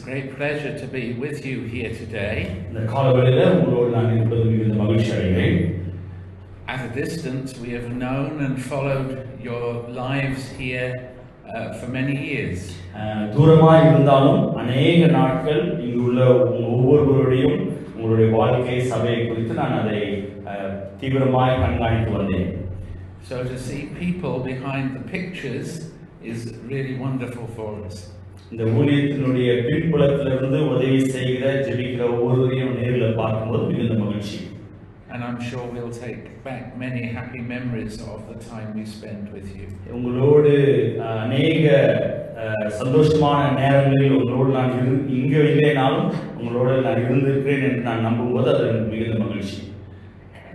great pleasure to be with you here today. At a distance, we have known and followed your lives here for many years. தூரமாய் இருந்தாலும் अनेक நாட்கள் இங்குள்ள ஒவ்வொருவருடையும் உங்களுடைய வாழ்க்கை சபையை குறித்து நான் அதை தீவிரமாய் கண்காணித்து வந்தேன். So to see people behind the pictures is really wonderful for us. இந்த ஊழியத்தினுடைய பின்புலத்திலிருந்து உதவி செய்கிற ஜெபிக்கிற ஒவ்வொருவரையும் நேரில் பார்க்கும்போது மிகுந்த மகிழ்ச்சி. And I'm sure we'll take back many happy memories of the time we spent with you. உங்களோடு अनेक சந்தோஷமான நேரங்களில் உங்களோடு நான் இங்க இல்லைனாலும் உங்களோடு நான் இருந்திருக்கிறேன் என்று நான் நம்பும்போது அது மிகுந்த மகிழ்ச்சி.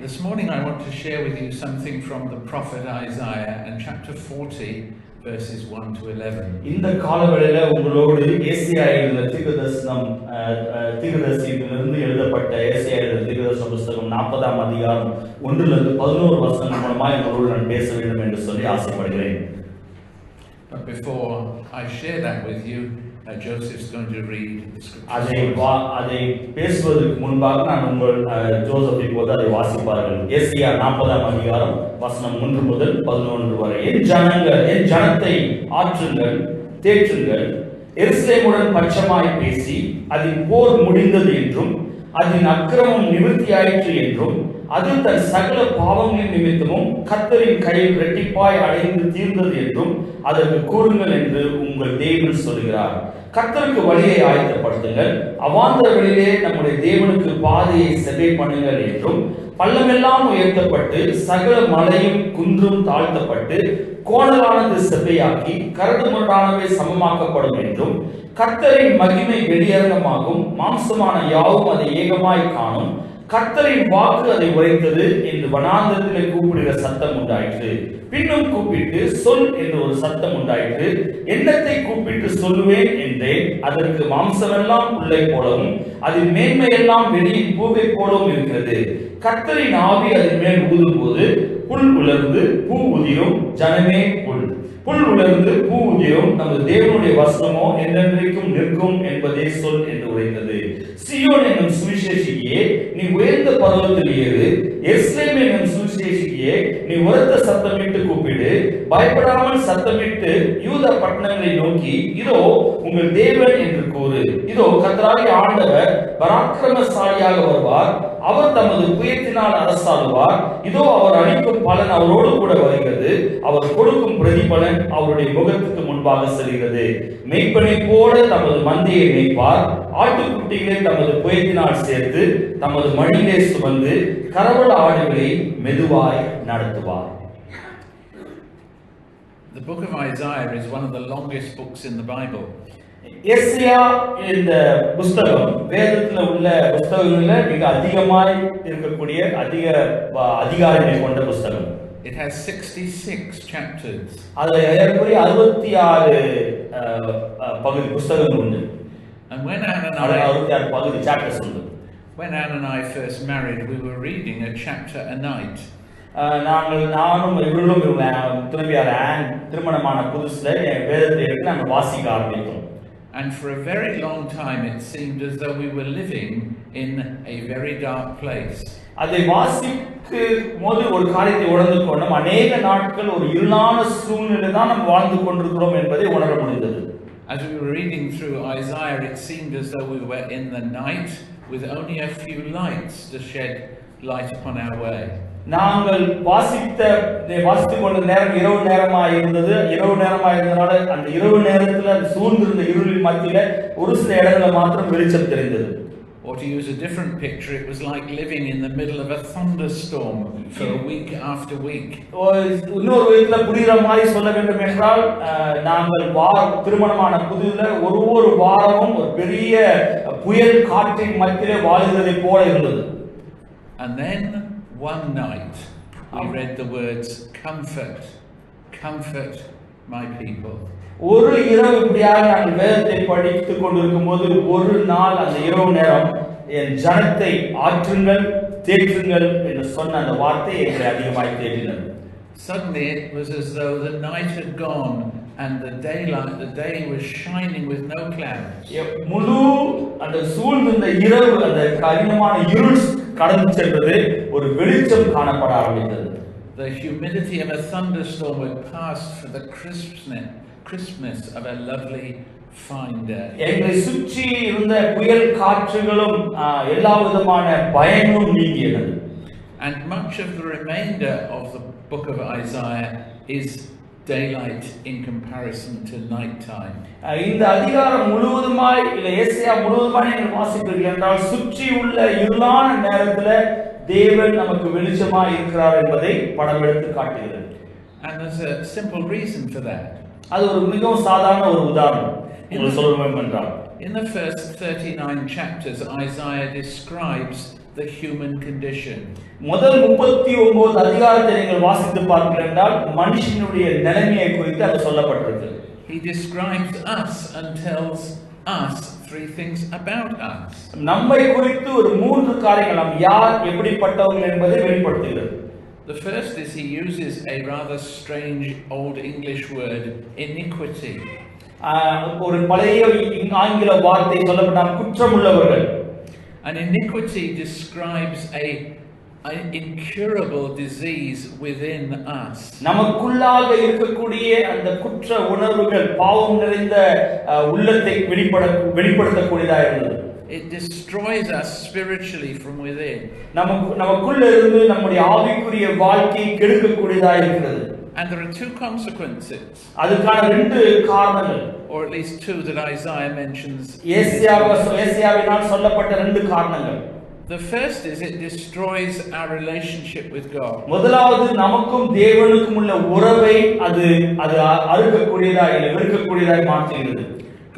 This morning I want to share with you something from the prophet Isaiah and chapter 40 verses 1 to 11. இந்த காலவெளியில உங்களோடு ஏசாயா எழுதின தீர்க்கதரிசியிலிருந்து எழுதப்பட்ட ஏசாயா எழுதின தீர்க்கதரிசன புத்தகம் 40ஆம் அதிகாரம் 1 லிருந்து 11 வசனங்கள் மூலமாக உங்களோடு நான் பேச வேண்டும் என்று சொல்லி ஆசைப்படுகிறேன். But before I share that with you, Joseph's going to read the scripture. அதை பேசுவதற்கு முன்பாக நான் உங்கள் ஜோசப் இப்போது அதை வாசிப்பார்கள். ஏசாயா 40ஆம் அதிகாரம் வசனம் 1 முதல் 11 வரை. என் ஜனத்தை ஆற்றுங்கள், தேற்றுங்கள், எருசலேமுடன் பட்சமாய் பேசி அதில் போர் முடிந்தது என்றும் அதன் அக்கிரமம் நிவர்த்தியாயிற்று என்றும் அது தன் சகல பாவங்களின் நிமித்தமும் கர்த்தரின் கையில் இரட்டிப்பாய் அடைந்து தீர்ந்தது என்றும் அதற்கு கூறுங்கள் என்று உங்கள் தேவன் சொல்கிறார். கர்த்தருக்கு வழியை ஆயத்தப்படுத்துங்கள், அவாந்தரங்களிலே நம்முடைய தேவனுக்கு பாதையை செவ்வை பண்ணுங்கள் என்றும் பள்ளமெல்லாம் உயர்த்தப்பட்டு சகல மலையும் குன்றும் தாழ்த்தப்பட்டு கோணலானது செவ்வையாக்கி கரடு முரடானவை சமமாக்கப்படும் என்றும் கர்த்தரின் மகிமை வெளியரங்கமாகும், மாம்சமான யாவும் அதை ஏகமாய் காணும், கர்த்தரின் வாக்கு அதை உரைத்தது என்று வனாந்தரத்திலே கூப்பிடுகிற சத்தம் உண்டாயிற்று. பின்னும் கூப்பிட்டு சொல் என்று ஒரு சத்தம் உண்டாயிற்று. எண்ணத்தை கூப்பிட்டு சொல்லுவேன் என்றேன். அதற்கு மாம்சமெல்லாம் புல்லை போலவும் அதன் மேன்மையெல்லாம் வெளியின் பூவை போலவும் இருக்கிறது. கர்த்தரின் ஆவி அதன் மேல் ஊதும் போது புல் உலர்ந்து பூ உதிரும். ஜனமே புல் உலர்ந்து பூ உதிரும், நமது தேவனுடைய வசனமோ என்றென்றைக்கும் நிற்கும் என்பதே சொல் என்று உரைத்தது. சீயோன் என்னும் சுவிசேஷியே, நீ உயர்ந்த பர்வதத்தில் ஏறு. எருசலேம் என்னும் சுவிசேஷியே, நீ உரத்த சத்தமிட்டு கூப்பிடு. பயப்படாமல் சத்தமிட்டு யூதா பட்டணங்களை நோக்கி, இதோ உங்கள் தேவன் என்று கூறு. இதோ கர்த்தராகிய ஆண்டவர் பராக்கிரமசாலியாக வருவார். அவர் தமது புயத்தினால் அரசாளுவார். இதோ அவர் அளிக்கும் பலன் அவரோடு கூட வருகிறது. அவர் கொடுக்கும் பிரதிபலன் அவருடைய முகத்துக்கு முன்பாக செல்கிறது. மெய்ப்பனை போல தமது மந்தையை மேய்ப்பார். ஆட்டுக்குட்டிகளை தமது புயத்தினால் சேர்த்து தமது மடியிலே சுமந்து கரவல ஆடுகளை மெதுவாய் நடத்துவார். The book of Isaiah is one of the longest books in the Bible. ஏசாயா இந்த புத்தகம் வேதத்தில் உள்ள புத்தகங்களில் மிக அதிகமாய் இருக்கக்கூடிய அதிகாரங்களை கொண்ட புத்தகம். It has 66 chapters. அதுல ஏறக்குறைய 66 பகுதி புத்தகங்கள் உண்டு. And when Anne and I 66 பகுதி chapters உண்டு. When Anne and I first married, we were reading a chapter a night. நானும் இவர்களும் துணைவியார் ஆன் திருமணமான புதுசுல வேதத்தை எடுத்து நாங்கள் வாசிக்க ஆரம்பித்தோம். And for a very long time it seemed as though we were living in a very dark place. அதை வாசிக்கும் போது ஒரு காரியத்தை உணர்ந்து கொண்டோம். அநேக நாட்கள் ஒரு இருளான சூழ்நிலை தான் நாம் வாழ்ந்து கொண்டிருக்கிறோம் என்பதை உணர முடிந்தது. As we were reading through Isaiah, it seemed as though we were in the night with only a few lights to shed light upon our way. நாங்கள் வாசித்துக் கொண்ட நேரம் இரவு நேரமாக இருந்ததுனால அந்த இரவு நேரத்தில் சூழ்ந்திருந்த இருளின் மத்தியில ஒரு சில இடங்களில் மாத்திரம் வெளிச்சம் தெரிந்தது. Or to use a different picture, it was like living in the middle of a thunderstorm for a week after week. இன்னொரு விதத்துல புரியுற மாதிரி சொல்ல வேண்டும் என்றால் நாங்கள் திருமணமான புதிதுல ஒரு வாரமும் ஒரு பெரிய புயல் காற்றின் மத்தியிலே வாழ்கிறதை போல இருந்தது. And then one night we read the words, comfort, comfort my people. ஒரு இரவு இப்படியாக நாங்கள் வேதத்தை படித்துக் கொண்டிருக்கும் போது ஒரு நாள் அந்த இரவு நேரம் என் ஜனத்தை ஆற்றுங்கள், தேற்றுங்கள் என்று சொன்ன அந்த வார்த்தை எங்களை அதிகமாய் தேற்றினது. Suddenly it was as though the night had gone and the day was shining with no clouds. முழு அந்த சூழ்ந்த இரவு அந்த கடினமான இருள் கடந்து சென்றது, ஒரு வெளிச்சம் காணப்பட ஆரம்பித்தது. The humidity of a thunderstorm would pass for the crispness of a lovely fine day. எங்களை சுற்றி இருந்த புயல் காற்றுகளும் எல்லா விதமான பயங்களும் நீங்கியது. And much of the remainder of the book of Isaiah is daylight in comparison to night time. இந்த அதிகாரம் முழுவதுமாய் இல்ல ஏசாயா முழுவதுமாய் நீங்கள் வாசிப்பீர்கள் என்றால் சுற்றி உள்ள இருளான நேரத்துல தேவன் நமக்கு வெளிச்சமாய் இருக்கிறார் என்பதை படம் எடுத்து காட்டுகிறது. And there's a simple reason for that. அது ஒரு மிகவும் சாதாரண ஒரு உதாரணம் உங்களுக்கு சொல்லணும் என்றால், in the first 39 chapters Isaiah describes the human condition. முதல் 39 அதிகாரத்தை நீங்கள் வாசித்து பார்க்கிறீர்கள் என்றால் மனுஷனுடைய நிலைமையை குறித்து அது சொல்லப்பட்டிருக்கு. He describes us and tells us three things about us. நம்மை குறித்து ஒரு மூன்று காரியங்கள், நாம் யார் எப்படிப்பட்டவர்கள் என்பதை வெளிப்படுத்துகிறது. The first is he uses a rather strange old English word, iniquity. ஒரு பழைய ஆங்கில வார்த்தை சொல்லப்பட்டால் குற்றமுள்ளவர்கள். And iniquity describes an incurable disease within us. நமக்குள்ளாக இருக்கக்கூடிய அந்த குற்ற உணர்வுகள், பாவம் நிறைந்த உள்ளத்தை வெளிப்படுத்தக்கூடியதா இருந்தது. It destroys us spiritually from within. நமக்குள்ள இருந்து நம்முடைய ஆவிக்குரிய வாழ்க்கையை கெடுக்கக்கூடியதா இருக்கிறது. And there are two consequences. அதுக்கான ரெண்டு காரணங்கள், or at least two that Isaiah mentions. ஏசாயாவினால் சொல்லப்பட்ட ரெண்டு காரணங்கள். The first is it destroys our relationship with God. முதலாவது நமக்கும் தேவனுக்கும் உள்ள உறவை அது அறுக்கக்கூடியதா இல்லை வெறுக்கக்கூடியதாய் மாற்றுகிறது.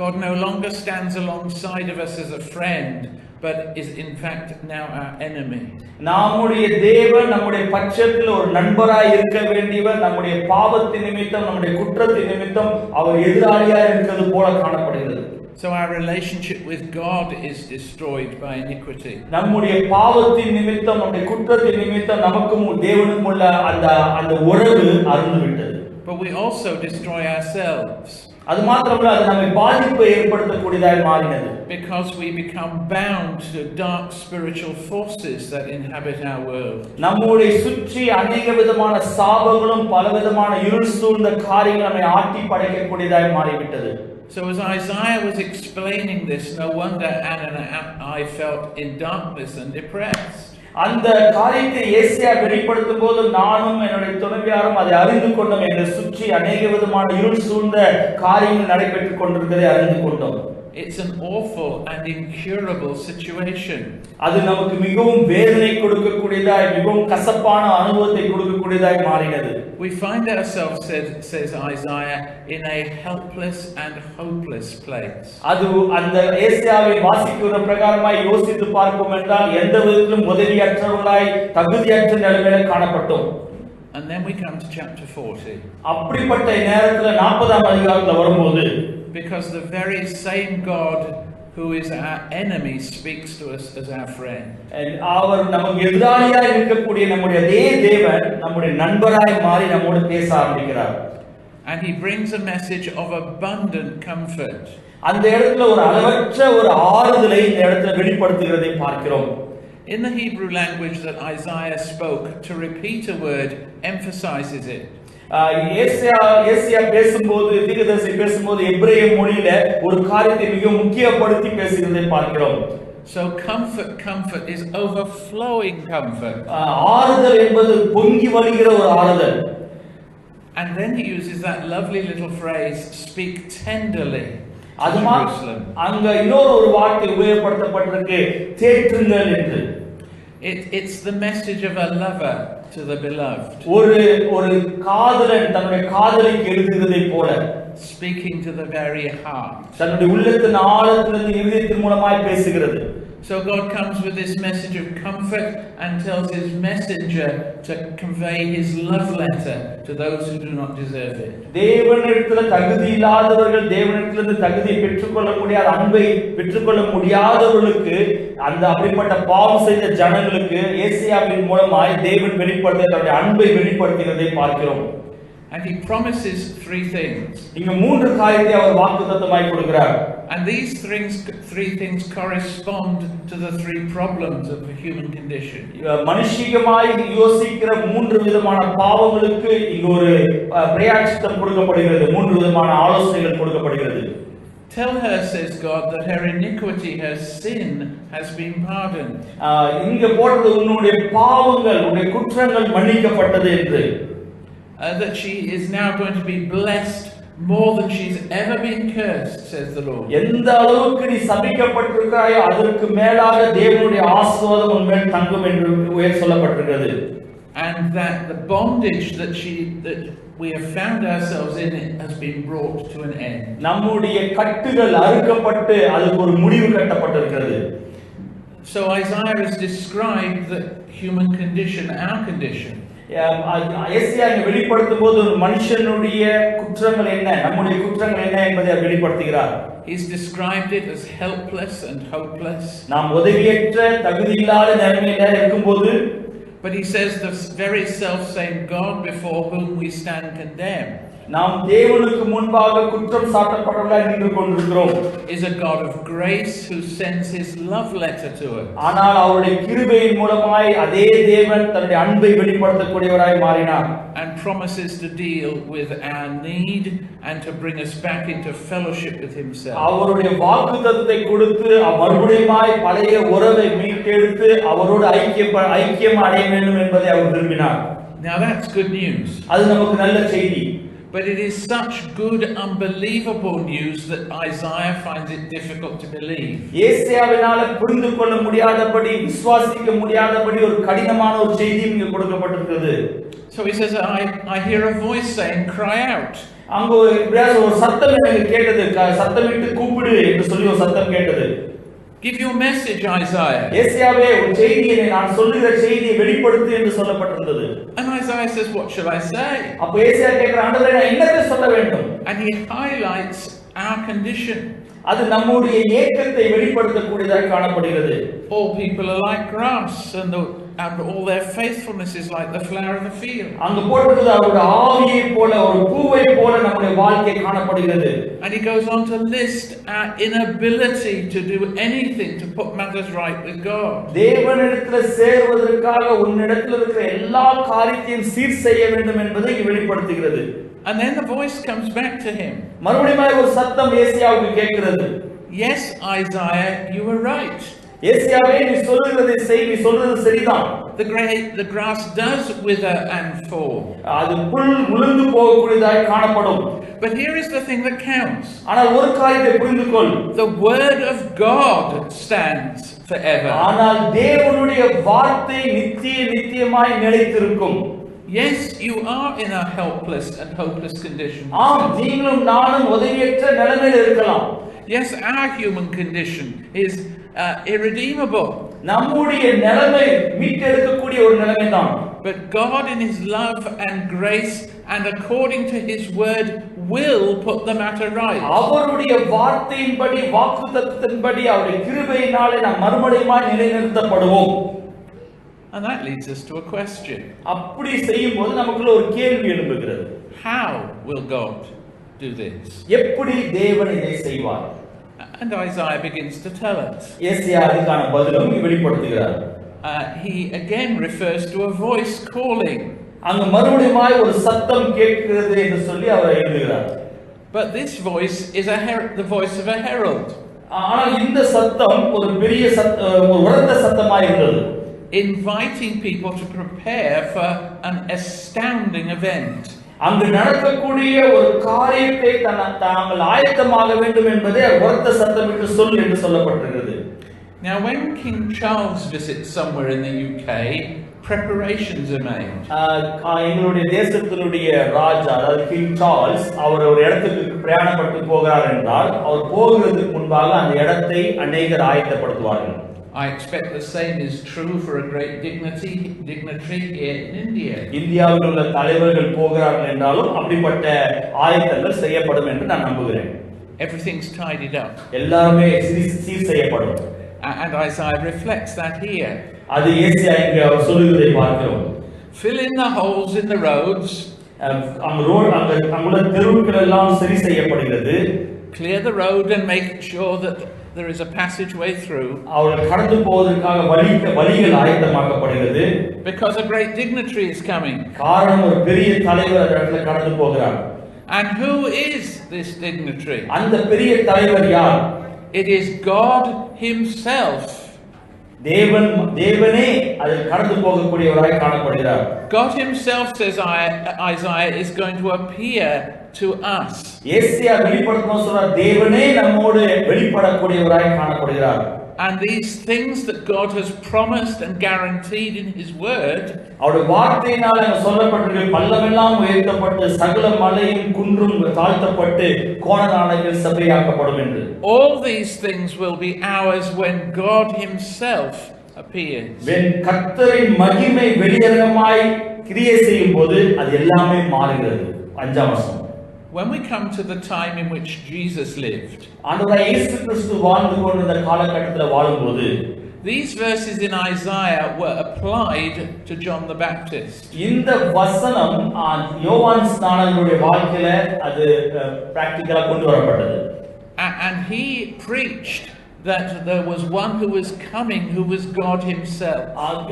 God no longer stands alongside of us as a friend, but is in fact now our enemy. நம்முடைய தேவன் நம்முடைய பட்சத்தில் ஒரு நண்பராய் இருக்க வேண்டியவர், நம்முடைய பாவத்தின் நிமித்தம் நம்முடைய குற்றத்தின் நிமித்தம் அவர் எதிராளியாய் இருக்கிறது போல காணப்படுகிறது. So our relationship with God is destroyed by iniquity. நம்முடைய பாவத்தின் நிமித்தம் நம்முடைய குற்றத்தின் நிமித்தம் நமக்கும் தேவனுக்கும் உள்ள அந்த உறவு அறுந்து விட்டது. But we also destroy ourselves. அது மாத்திரமல்ல, அது நம்மை பாதிப்பை ஏற்படுத்தக்கூடியதாய் மாறினது. Because we become bound to dark spiritual forces that inhabit our world. நம்முடைய சுற்றி अनेक விதமான சாபங்களும் பலவிதமான இருள் சூழ்ந்த காரியங்கள் நம்மை ஆட்டி படைக்கக்கூடியதாய் மாறிவிட்டது. So as Isaiah was explaining this, no wonder Anna and I felt in darkness and depressed. அந்த காரியத்தை ஏசாயா வெளிப்படுத்தும் போது நானும் என்னுடைய துணைவியாரும் அதை அறிந்து கொண்டோம். எங்களை சுற்றி अनेक விதமான இருள் சூழ்ந்த காரியங்கள் நடைபெற்றுக் கொண்டிருக்கிறதை அறிந்து கொண்டோம். It's an awful and incurable situation. அது நமக்கு மிகவும் வேதனை கொடுக்கக்கூடியதாய், மிகவும் கசப்பான அனுபவத்தை கொடுக்கக்கூடியதாய் மாறினது. We find ourselves, says Isaiah, in a helpless and hopeless place. அது அந்த ஏசாயாவை வாசிக்கிற பிரகாரமாய் யோசித்து பார்ப்போம் என்றால் எந்த விதத்திலும் உதவியற்றவர்களாய் தகுதியற்ற நிலைமையில காணப்பட்டோம். And then we come to chapter 40. அப்படிப்பட்ட நேரத்துல 40ஆம் அதிகாரத்துல வரும்போது, because the very same God who is our enemy speaks to us as our friend. அவர் நமக்கு எதிராளியாய் இருக்கக்கூடிய நம்முடைய அதே தேவன் நம்முடைய நண்பராய் மாறி நம்மோடு பேச ஆரம்பிக்கிறார். And he brings a message of abundant comfort. அந்த இடத்துல ஒரு அளவற்ற ஒரு ஆறுதலை இந்த இடத்துல வெளிப்படுத்துகிறதை பார்க்கிறோம். In the Hebrew language that Isaiah spoke, to repeat a word emphasizes it. ஏசாயா பேசும்போது, தீர்க்கதரிசி பேசும்போது எபிரேய மொழியில ஒரு காரியத்தை மிக முக்கியப்படுத்தி பேசுகிறதை பார்க்கிறோம். So comfort is overflowing comfort. ஆறுதல் என்பது பொங்கி வழிகிற ஒரு ஆறுதல். And then he uses that lovely little phrase, speak tenderly. அங்க இன்னொரு வார்த்தை உபயோகப்படுத்தப்பட்டிருக்கு, தேற்றுங்கள் என்று. It's the message of a lover to the beloved. ஒரு காதலன் தன்னுடைய காதலிக்கு எழுதுகிறதை போல, speaking to the very heart. தன்னுடைய உள்ளத்தின் ஆழத்திலிருந்து இதயத்தின் மூலமாய் பேசுகிறது. So God comes with this message of comfort and tells his messenger to convey his love letter to those who do not deserve it. தேவனிடத்தில் தகுதி இல்லாதவர்கள் தேவனிடத்திலிருந்து தகுதியை பெற்றுக்கொள்ள முடியாத அன்பை பெற்றுக்கொள்ள முடியாதவர்களுக்கு, அந்த அப்படிப்பட்ட பாவம் செய்த ஜனங்களுக்கு ஏசாயாவின் மூலமாய் தேவன் வெளிப்படுத்த தன்னுடைய அன்பை வெளிப்படுத்துகிறதை பார்க்கிறோம். And he promises 3 things. இங்க 3 காரியத்தை அவர் வாக்குத்தத்தமாய் கொடுக்கிறார். And these three things correspond to the 3 problems of the human condition. மனுஷிகமாய் யோசிக்கிற 3 விதமான பாவங்களுக்கு இங்க ஒரு பிரயாச்சித்தம் கொடுக்கப்படுகிறது. 3 விதமான ஆலோசனைகள் கொடுக்கப்படுகிறது. Tell her, says God, that her iniquity, her sin has been pardoned. இங்க போடுறது உன்னுடைய பாவங்கள், உன்னுடைய குற்றங்கள் மன்னிக்கப்பட்டது என்று. That she is now going to be blessed more than she's ever been cursed, says the Lord. எந்த அளவுக்கு நீ சபிக்கப்பட்டிருக்கிறாயோ அதற்கு மேலாக தேவனுடைய ஆசீர்வாதம் உன் மேல் தங்கும் என்று உயர் சொல்லப்பட்டிருக்கிறது. And that the bondage that we have found ourselves in has been brought to an end. நம்முடைய கட்டுகள் அறுக்கப்பட்டு அதுக்கு ஒரு முடிவு கட்டப்பட்டிருக்கிறது. So Isaiah has described the human condition, our condition. எஸ்ஐயா வெளிப்படுத்தும் போது ஒரு மனுஷனுடைய குற்றங்கள் என்ன, நம்முடைய குற்றங்கள் என்ன என்பதை அவர் வெளிப்படுத்துகிறார். He's described it as helpless and hopeless. நாம் உதவியற்ற தகுதியில்லாத நிலைமையில இருக்கும்போது, but he says the very self same God before whom we stand condemned நாம் தேவனுக்கு முன்பாக குற்றம் சாட்டப்பட்டவர்களாய் நின்று கொண்டிருக்கிறோம். is a God of grace who sends his love letter to us. ஆனால் அவருடைய கிருபையின் மூலமாய் அதே தேவன் தன்னுடைய அன்பை வெளிப்படுத்தக்கூடியவராய் மாறினார். And promises to deal with our need and to bring us back into fellowship with himself. அவருடைய வாக்குத்தத்தத்தை கொடுத்து மறுபடியுமாய் பழைய உறவை மீட்டெடுத்து அவரோடு ஐக்கியம் அடைய வேண்டும் என்பதை அவர் விரும்பினார். Now that's good news. அது நமக்கு நல்ல செய்தி. But it is such good, unbelievable news that Isaiah finds it difficult to believe. ஏசாயாவினால புரிந்து கொள்ள முடியாதபடி, விசுவாசிக்க முடியாதபடி ஒரு கடினமான ஒரு செய்தி இங்கே கொடுக்கப்பட்டிருக்கிறது. So he says, I hear a voice saying, cry out. அங்க ஒரு சத்தம் எனக்கு கேட்டது, சத்தமிட்டு கூப்பிடு என்று சொல்லி ஒரு சத்தம் கேட்டது. Give your message, Isaiah. ஏசாயாவே ஒரு செய்தியை நான் சொல்லுகிற செய்தியை வெளிப்படுத்து என்று சொல்லப்பட்டிருந்தது. And Isaiah says, what shall I say? அப்ப ஏசாயா கேக்குற, ஆண்டவரே நான் என்னத்தை சொல்ல வேண்டும்? And he highlights our condition. அது நம்முடைய ஏக்கத்தை வெளிப்படுத்தக்கூடியதாக காணப்படுகிறது. All people are like grass and all their faithfulness is like the flower of the field. அங்க போட்டிருக்கிறது அவருடைய ஆவியை போல, ஒரு பூவை போல நம்முடைய வாழ்க்கை காணப்படுகிறது. And he goes on to list our inability to do anything to put matters right with God. தேவனிடத்தில் சேர்வதற்காக உன்னிடத்தில் இருக்கிற எல்லா காரியத்தையும் சீர் செய்ய வேண்டும் என்பதை வெளிப்படுத்துகிறது. And then the voice comes back to him. மறுபடியும் ஒரு சத்தம் ஏசாயாவுக்கு கேட்கிறது. Yes, Isaiah, you were right. ஏசாயாவே நீ சொல்லுகிறதை செய், நீ சொல்றது சரிதான். The grass does wither and fall. அது புல் உலர்ந்து போகக்கூடியதாய் காணப்படும். But here is the thing that counts. ஆனால் ஒரு காரியத்தை புரிந்து கொள். The word of God stands forever. ஆனால் தேவனுடைய வார்த்தை நித்தியமாய் நிலைத்திருக்கும். Yes, you are in a helpless and hopeless condition. ஆம், நீங்களும் நானும் உதவியற்ற நிலைமையில் இருக்கலாம். Yes, our human condition is irredeemable. நம்முடைய நிலைமை மீட்டெடுக்கக்கூடிய ஒரு நிலைமை தான். But God in his love and grace and according to his word will put the matter right. அவருடைய வார்த்தையின்படி, வாக்குத்தத்தத்தின்படி, அவருடைய கிருபையினாலே நாம் மறுபடியுமாய் நிலைநிறுத்தப்படுவோம். And that leads us to a question. அப்படி செய்யும்போது நமக்குள்ள ஒரு கேள்வி எழும்புகிறது. How will God do this? எப்படி தேவன் இதை செய்வார்? And Isaiah begins to tell us. ஏசாயா அதுக்கான பதிலும் வெளிப்படுத்துகிறார். He again refers to a voice calling. அங்க மறுபடியுமாய் ஒரு சத்தம் கேட்கிறது என்று சொல்லி அவர் எழுதுகிறார். But this voice is the voice of a herald. ஆனால் இந்த சத்தம் ஒரு பெரிய ஒரு உரத்த சத்தமாய் இருந்தது. Inviting people to prepare for an astounding event. அங்கு நடக்கக்கூடிய ஒரு காரியத்தை தாங்கள் ஆயத்தமாக வேண்டும் என்பதை உரத்த சத்தமிட்டு சொல் என்று சொல்லப்பட்டிருக்கிறது. Now when King Charles visits somewhere in the UK, preparations are made. எங்களுடைய தேசத்தினுடைய ராஜா, அதாவது கிங் சார்ல்ஸ், அவர் ஒரு இடத்துக்கு பிரயாணப்பட்டு போகிறார் என்றால் அவர் போகிறதுக்கு முன்பாக அந்த இடத்தை அநேகர் ஆயத்தப்படுத்துவார்கள். I expect the same is true for a great dignitary here in India. இந்தியாவில் உள்ள தலைவர்கள் போகிறார்கள் என்றாலும் அப்படிப்பட்ட ஆயத்தங்கள் செய்யப்படும் என்று நான் நம்புகிறேன். Everything's tidied up. எல்லாமே சீர் செய்யப்படும். And Isaiah reflects that here. அது ஏசாயா இங்கே அவர் சொல்லுவதை பார்க்கிறோம். Fill in the holes in the roads. அங்குள்ள தெருக்கள் எல்லாம் சரி செய்யப்படுகிறது. Clear the road and make sure that there is a passageway through. அவர்கள் கடந்து போவதற்காக வழிகள் ஆயத்தமாக்கப்படுகிறது. Because a great dignitary is coming. காரணம் ஒரு பெரிய தலைவர் அந்த இடத்துல கடந்து போகிறார். And who is this dignitary? அந்த பெரிய தலைவர் யார்? It is God himself. தேவனே அதில் கடந்து போகக்கூடியவராய் காணப்படுகிறார். God himself, says Isaiah, is going to appear to us. ஏசாயா வெளிப்படுத்தணும் சொல்றார், தேவனே நம்மோடு வெளிப்படக்கூடியவராய் காணப்படுகிறார். And these things that God has promised and guaranteed in his word, அவருடைய வார்த்தையினால் அங்க சொல்லப்பட்டிருக்கு, பள்ளமெல்லாம் உயர்த்தப்பட்டு சகல மலையும் குன்றும் தாழ்த்தப்பட்டு கோணலானவைகள் சபையாக்கப்படும் என்று. all these things will be ours when God himself appears. when கர்த்தரின் மகிமை வெளியரங்கமாய் கிரியை செய்யும் போது அது எல்லாமே மாறுகிறது. 5ஆம் வசனம். When we come to the time in which Jesus lived, ஆண்டவராகிய இயேசு கிறிஸ்து வாழ்ந்து கொண்டிருந்த காலகட்டத்தில் வாழும்போது these verses in Isaiah were applied to John the Baptist. இந்த வசனம் யோவான் ஸ்நானகனுடைய வாழ்க்கையில அது பிராக்டிகலா கொண்டு வரப்பட்டது. And he preached that there was one who was coming who was God himself.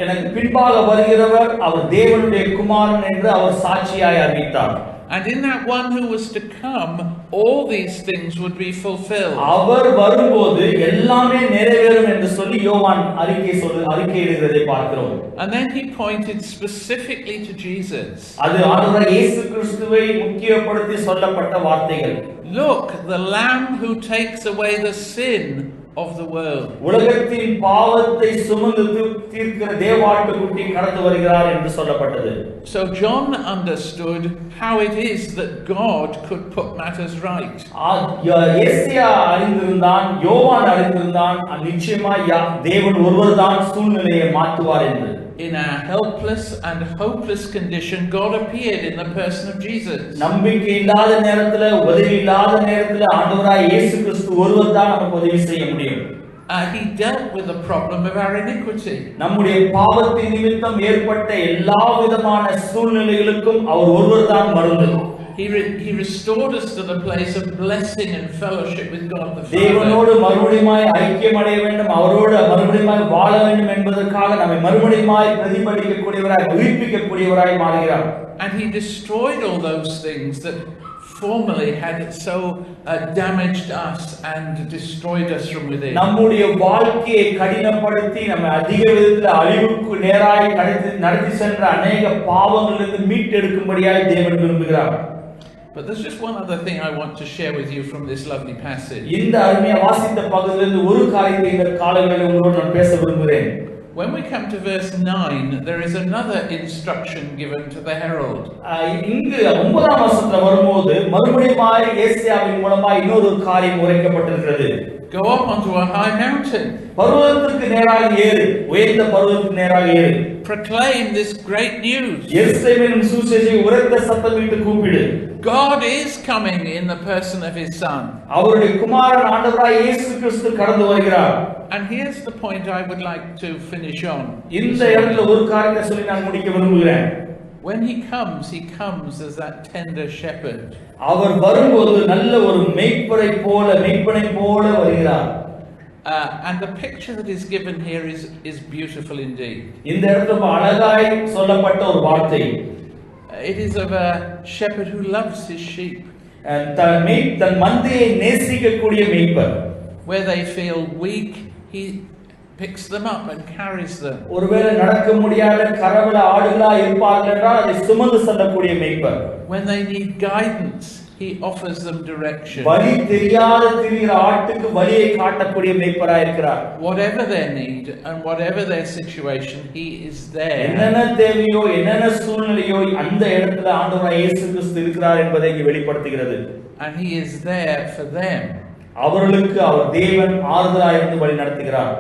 எனக்கு பின்பாக வருகிறவர் அவர் தேவனுடைய குமாரன் என்று அவர் சாட்சியாய் அறிவித்தார். And in that one who was to come, all these things would be fulfilled. அவர் வரும்போது எல்லாமே நிறைவேறும் என்று சொல்லி யோவான் அறிக்கையிடுகிறதை பார்க்கிறோம். And then he pointed specifically to Jesus. அது ஆண்டவராகிய இயேசு கிறிஸ்துவை முக்கியப்படுத்தி சொல்லப்பட்ட வார்த்தைகள். Look, the lamb who takes away the sin of the world. உலகத்தின் பாவத்தை சுமந்து தீர்க்கிற தேவாட்டுக்குட்டி கடந்து வருகிறார் என்று சொல்லப்பட்டது. So John understood how it is that God could put matters right. ஏசாயா அறிந்திருந்தான், யோவான் அறிந்திருந்தான், நிச்சயமாய் தேவன் ஒருவர்தான் சூழ்நிலையை மாற்றுவார் என்று. In our helpless and hopeless condition, God appeared in the person of Jesus. நம்பிக்கை இல்லாத நேரத்துல, உதவி இல்லாத நேரத்துல ஆண்டவராகிய இயேசு கிறிஸ்து ஒருவர்தான் நமக்கு உதவி செய்ய முடியும். He dealt with the problem of our iniquity. நம்முடைய பாவத்தின் நிமித்தம் ஏற்பட்ட எல்லா விதமான சூழ்நிலைகளுக்கும் அவர் ஒருவர்தான் மருந்து. He restored us to the place of blessing and fellowship with God the Father. தேவனோடு மறுபடியுமாய் ஐக்கியம் அடைய வேண்டும், அவரோடு மறுபடியுமாய் வாழ வேண்டும் என்பதற்காக நம்மை மறுபடியுமாய் பிரதிபலிக்கக்கூடியவராய் உயிர்ப்பிக்கக்கூடியவராய் மாறுகிறார். And he destroyed all those things that formerly had so damaged us and destroyed us from within. நம்முடைய வாழ்க்கையை கடினப்படுத்தி நம்மை அதிக விதத்தில் அழிவுக்கு நேராய் நடத்தி சென்ற அநேக பாவங்களிலிருந்து மீட்டெடுக்கும்படியாய் தேவன் விரும்புகிறார். But there's just one other thing I want to share with you from this lovely passage. இந்த அருமையா வாசித்த பகுதியிலிருந்து ஒரு காரியத்தை இந்த காலையில் உங்களோடு நான் பேச விரும்புகிறேன். When we come to verse 9, there is another instruction given to the herald. இங்கு 9ஆம் வசனத்துல வரும்போது மறுபடியுமாய் ஏசாயாவின் மூலமாய் இன்னொரு காரியம் உரைக்கப்பட்டிருக்கிறது. Go up onto a high mountain. பர்வதத்துக்கு நேராக ஏறு, உயர்ந்த பர்வதத்துக்கு நேராக ஏறு. Proclaim this great news. எருசலேமின் சுவிசேஷத்தை உரத்த சத்தமிட்டு கூப்பிடு. God is coming in the person of his son. அவருடைய குமாரன் ஆண்டவராகிய இயேசு கிறிஸ்து கடந்து வருகிறார். And here's the point I would like to finish on. இந்த இடத்துல ஒரு காரியத்தை சொல்லி நான் முடிக்க விரும்புகிறேன். When he comes as that tender shepherd. அவர் வரும்போது நல்ல ஒரு மேய்ப்பனை போல வருகிறார். And the picture that is given here is beautiful indeed. இந்த இடத்துல அழகாய் சொல்லப்பட்ட ஒரு வார்த்தை. It is of a shepherd who loves his sheep. தன் மந்தையை நேசிக்கக்கூடிய மேய்ப்பர். Where they feel weak, he picks them up and carries them. ஒருவேளை நடக்க முடியாத கரவல ஆடுகளா இருப்பார்கள் என்றால் அதை சுமந்து செல்லக்கூடிய மேய்ப்பர். When they need guidance, he offers them direction. வழி தெரியாத திரிகிற ஆட்டுக்கு வழியை காட்டக்கூடிய மேய்ப்பராய் இருக்கிறார். Whatever their need and whatever their situation, he is there. என்னென்ன தேவையோ என்னென்ன சூழ்நிலையோ அந்த இடத்துல ஆண்டவராகிய இயேசு கிறிஸ்து இருக்கிறார் என்பதை இங்கு வெளிப்படுத்துகிறது. And he is there for them. அவர்களுக்கு அவர் தேவன் ஆறுதலாய் இருந்து வழி நடத்துகிறார்.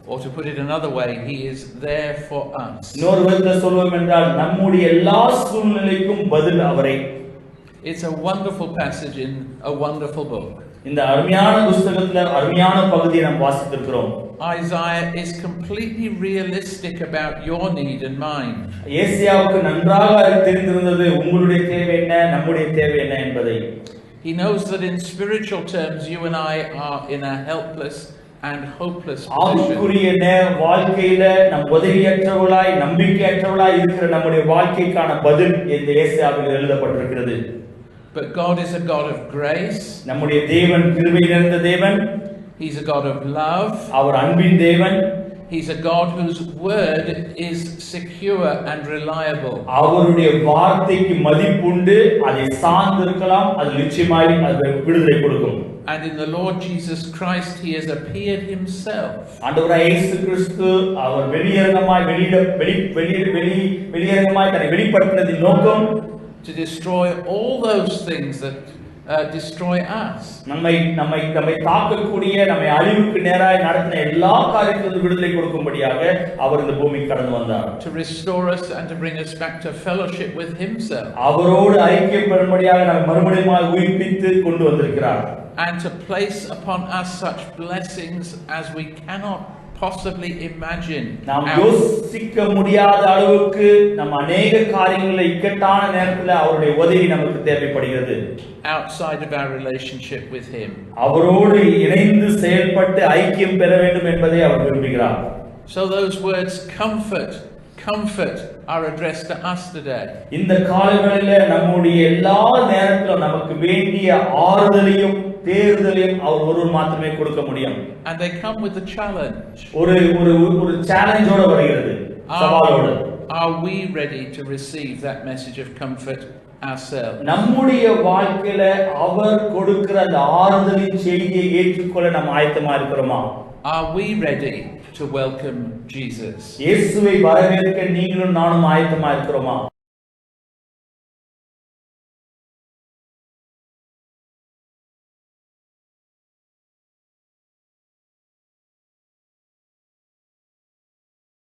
Or to put it another way, he is there for us. இன்னொரு விதத்தில் சொல்வோம் என்றால் நம்முடைய எல்லா சூழ்நிலைக்கும் பதில் அவரே. It's a wonderful passage in a wonderful book. இந்த அருமையான புத்தகத்துல அருமையான பகுதியை நாம் வாசித்திருக்கிறோம். Isaiah is completely realistic about your need and mine. ஏசாயாவுக்கு நன்றாக தெரிந்திருந்தது உங்களுடைய தேவை என்ன நம்முடைய தேவை என்ன என்பதை. He knows that in spiritual terms you and I are in a helpless and hopeless position. ஆவிக்குரிய வாழ்க்கையில நம் உதவியற்றவர்களாய் நம்பிக்கையற்றவர்களாய் இருக்கிற நம்முடைய வாழ்க்கைக்கான பதில் இந்த ஏசாயாவில் எழுதப்பட்டிருக்கிறது. But God is a God of grace. நம்முடைய தேவன் கிருபை நிறைந்த தேவன். He's a God of love. அவர் அன்பின் தேவன். He's a God whose word is secure and reliable. அவருடைய வார்த்தைக்கு மதிப்புண்டு, அதை சார்ந்திருக்கலாம், அது நிச்சயமாய் அது விடுதலை கொடுக்கும். And in the Lord Jesus Christ he has appeared himself. ஆண்டவராய் இயேசு கிறிஸ்து அவர் வெளியரங்கமாய் வெளியரங்கமாய் தன்னை வெளிப்படுத்தினதின் நோக்கம் to destroy all those things that destroy us. நம்மை தாக்கக்கூடிய நம்மை அழிவுக்கு நேராய் நடத்தின எல்லா காரியத்திலிருந்து விடுதலை கொடுக்கும்படியாக அவர் இந்த பூமிக்கு கடந்து வந்தார். To restore us and to bring us back to fellowship with himself. அவரோடு ஐக்கியப்படும்படியாக நம்மை மறுபடியும் உயிர்ப்பித்து கொண்டு வந்திருக்கிறார். And to place upon us such blessings as we cannot possibly imagine. நாம் யோசிக்க முடியாத அளவுக்கு நம்ம अनेक காரியங்களை இக்கட்டான நேரத்துல அவருடைய உதவி நமக்கு தேவைப்படுகிறது. Outside of our relationship with him. அவரோடு இணைந்து செயல்பட்டு ஐக்கியம் பெற வேண்டும் என்பதை அவர் விரும்புகிறார். So those words comfort are addressed to us today. இந்த காலங்களில நம்முடைய எல்லா நேரத்திலும் நமக்கு வேண்டிய ஆறுதலையும் தேர்தலையும் அவர் ஒருவர் மாத்திரமே கொடுக்க முடியும். And they come with a challenge. ஒரு சேலஞ்சோட வருகிறது, சவாலோடு. Are we ready to receive that message of comfort ourselves? நம்முடைய வாழ்க்கையில அவர் கொடுக்கிற அந்த ஆறுதலின் செய்தியை ஏற்றுக்கொள்ள நாம் ஆயத்தமா இருக்கிறோமா? Are we ready to welcome Jesus? இயேசுவை வரவேற்க நீங்களும் நானும் ஆயத்தமா இருக்கிறோமா?